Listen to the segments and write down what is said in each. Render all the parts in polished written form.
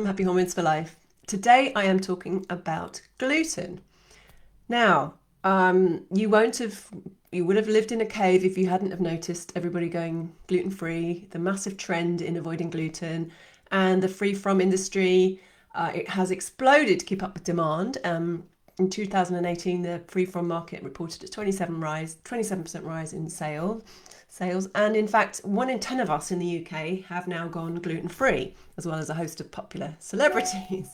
Happy Hormones for Life. Today I am talking about gluten. Now, you would have lived in a cave if you hadn't have noticed everybody going gluten free, the massive trend in avoiding gluten, and the free from industry. It has exploded to keep up with demand. In 2018, the free from market reported a 27% rise in sales, and in fact, 1 in 10 of us in the UK have now gone gluten free, as well as a host of popular celebrities.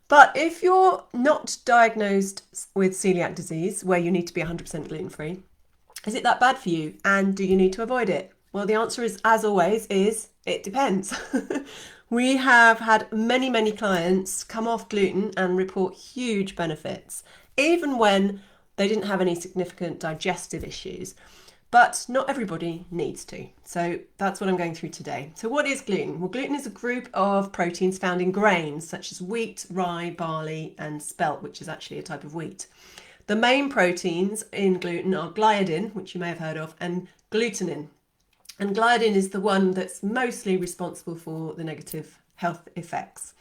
But if you're not diagnosed with celiac disease, where you need to be 100% gluten free, is it that bad for you? And do you need to avoid it? Well, the answer is, as always, is it depends. We have had many clients come off gluten and report huge benefits, even when they didn't have any significant digestive issues. But not everybody needs to. So that's what I'm going through today. So what is gluten? Well, gluten is a group of proteins found in grains such as wheat, rye, barley, and spelt, which is actually a type of wheat. The main proteins in gluten are gliadin, which you may have heard of, and glutenin. And gliadin is the one that's mostly responsible for the negative health effects.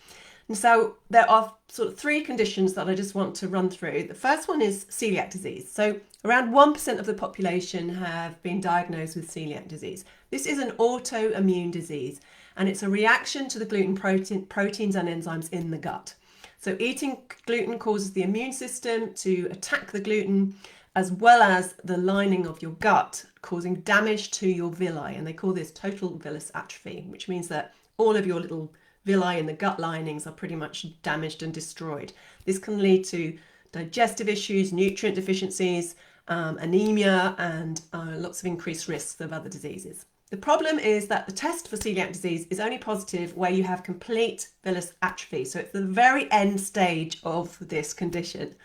And so there are sort of three conditions that I just want to run through. The first one is celiac disease. So around 1% of the population have been diagnosed with celiac disease. This is an autoimmune disease, and it's a reaction to the gluten proteins and enzymes in the gut. So eating gluten causes the immune system to attack the gluten, as well as the lining of your gut, causing damage to your villi. And they call this total villus atrophy, which means that all of your little villi in the gut linings are pretty much damaged and destroyed. This can lead to digestive issues, nutrient deficiencies, anemia, and lots of increased risks of other diseases. The problem is that the test for celiac disease is only positive where you have complete villus atrophy. So it's the very end stage of this condition.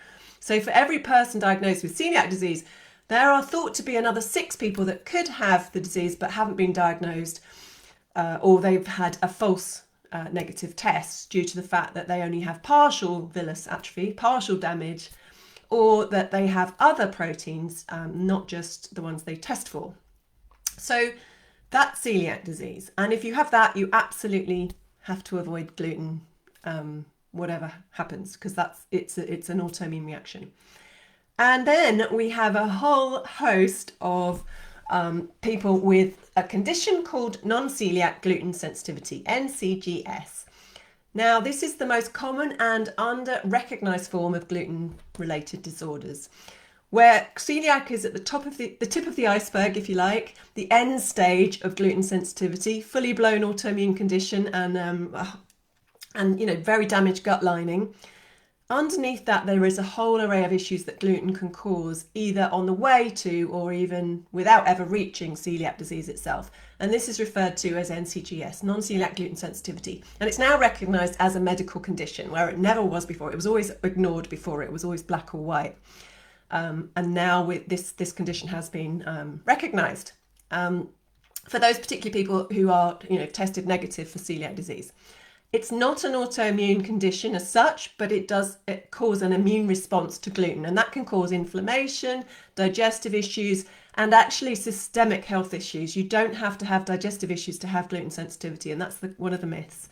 So for every person diagnosed with celiac disease, there are thought to be another 6 people that could have the disease but haven't been diagnosed, or they've had a false negative test due to the fact that they only have partial villus atrophy, partial damage, or that they have other proteins, not just the ones they test for. So that's celiac disease. And if you have that, you absolutely have to avoid gluten, whatever happens, because it's an autoimmune reaction. And then we have a whole host of people with a condition called non-celiac gluten sensitivity, NCGS. Now, this is the most common and under-recognized form of gluten-related disorders, where celiac is at the tip of the iceberg, if you like, the end stage of gluten sensitivity, fully blown autoimmune condition, and very damaged gut lining. Underneath that, there is a whole array of issues that gluten can cause, either on the way to or even without ever reaching celiac disease itself. And this is referred to as NCGS, non-celiac gluten sensitivity. And it's now recognised as a medical condition, where it never was before. It was always ignored before. It was always black or white. And now with this condition has been recognised for those particular people who are tested negative for celiac disease. It's not an autoimmune condition as such, but it cause an immune response to gluten, and that can cause inflammation, digestive issues, and actually systemic health issues. You don't have to have digestive issues to have gluten sensitivity, and that's one of the myths.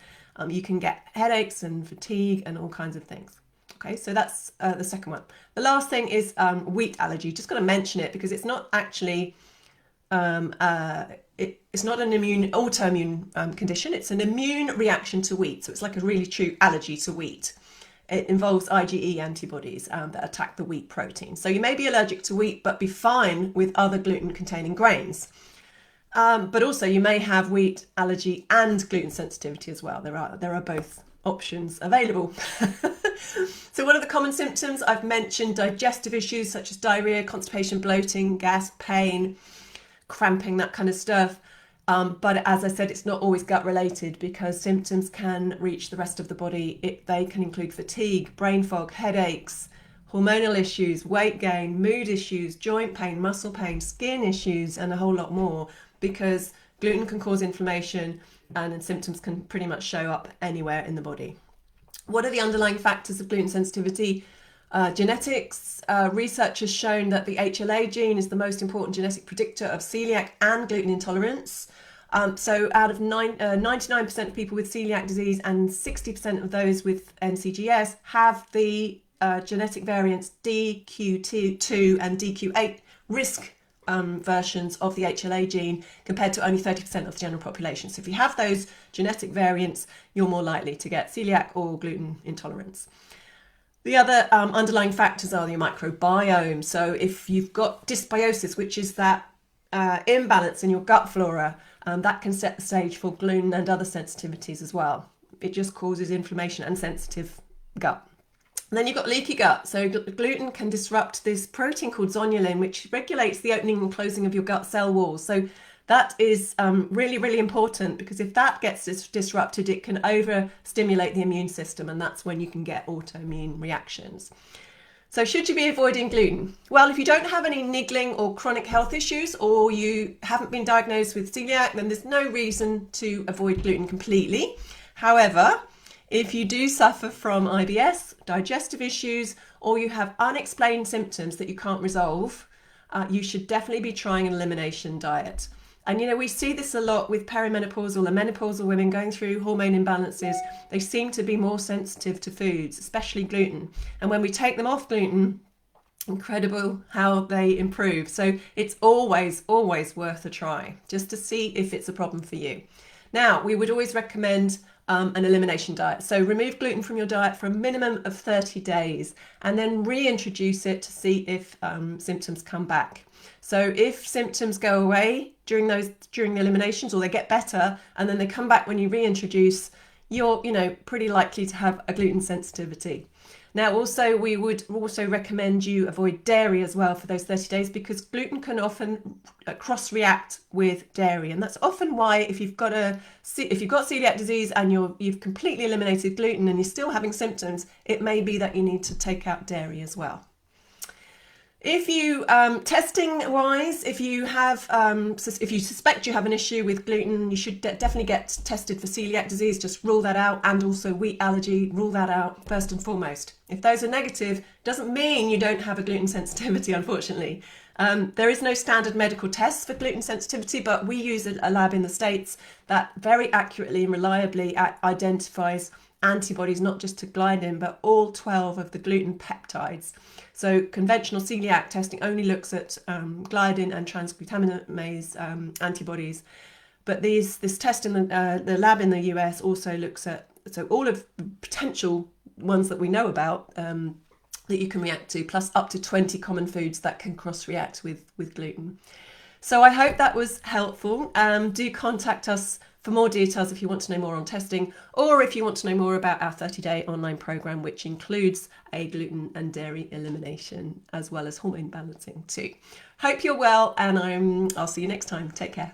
You can get headaches and fatigue and all kinds of things. Okay, so that's the second one. The last thing is wheat allergy. Just going to mention it because it's not actually it's not an autoimmune condition. It's an immune reaction to wheat. So it's like a really true allergy to wheat. It involves IgE antibodies that attack the wheat protein. So you may be allergic to wheat, but be fine with other gluten-containing grains. But also you may have wheat allergy and gluten sensitivity as well. There are both options available. So what are the common symptoms? I've mentioned digestive issues such as diarrhea, constipation, bloating, gas, pain, cramping, that kind of stuff. But as I said, it's not always gut related because symptoms can reach the rest of the body. They can include fatigue, brain fog, headaches, hormonal issues, weight gain, mood issues, joint pain, muscle pain, skin issues, and a whole lot more, because gluten can cause inflammation and symptoms can pretty much show up anywhere in the body. What are the underlying factors of gluten sensitivity? Genetics. Research has shown that the HLA gene is the most important genetic predictor of celiac and gluten intolerance. So out of 99% of people with celiac disease and 60% of those with NCGS have the genetic variants DQ2 and DQ8 risk versions of the HLA gene, compared to only 30% of the general population. So if you have those genetic variants, you're more likely to get celiac or gluten intolerance. The other underlying factors are your microbiome. So if you've got dysbiosis, which is that imbalance in your gut flora, that can set the stage for gluten and other sensitivities as well. It just causes inflammation and sensitive gut. And then you've got leaky gut. So gluten can disrupt this protein called zonulin, which regulates the opening and closing of your gut cell walls. So that is really, really important, because if that gets disrupted, it can overstimulate the immune system, and that's when you can get autoimmune reactions. So should you be avoiding gluten? Well, if you don't have any niggling or chronic health issues, or you haven't been diagnosed with celiac, then there's no reason to avoid gluten completely. However, if you do suffer from IBS, digestive issues, or you have unexplained symptoms that you can't resolve, you should definitely be trying an elimination diet. And we see this a lot with perimenopausal and menopausal women going through hormone imbalances. They seem to be more sensitive to foods, especially gluten. And when we take them off gluten, incredible how they improve. So it's always worth a try, just to see if it's a problem for you. Now, we would always recommend an elimination diet. So remove gluten from your diet for a minimum of 30 days, and then reintroduce it to see if symptoms come back. So if symptoms go away during the eliminations, or they get better and then they come back when you reintroduce, you're pretty likely to have a gluten sensitivity. Now, also, we would also recommend you avoid dairy as well for those 30 days, because gluten can often cross-react with dairy, and that's often why if you've got celiac disease and you've completely eliminated gluten and you're still having symptoms, it may be that you need to take out dairy as well. If you, testing wise, if you suspect you have an issue with gluten, you should definitely get tested for celiac disease. Just rule that out, and also wheat allergy, rule that out first and foremost. If those are negative, doesn't mean you don't have a gluten sensitivity, unfortunately. There is no standard medical test for gluten sensitivity, but we use a lab in the States that very accurately and reliably identifies antibodies, not just to gliadin, but all 12 of the gluten peptides. So conventional celiac testing only looks at gliadin and transglutaminase antibodies, but this test in the lab in the US also looks at all of the potential ones that we know about that you can react to, plus up to 20 common foods that can cross-react with gluten. So I hope that was helpful. Do contact us for more details if you want to know more on testing, or if you want to know more about our 30-day online program, which includes a gluten and dairy elimination, as well as hormone balancing too. Hope you're well, and I'll see you next time. Take care.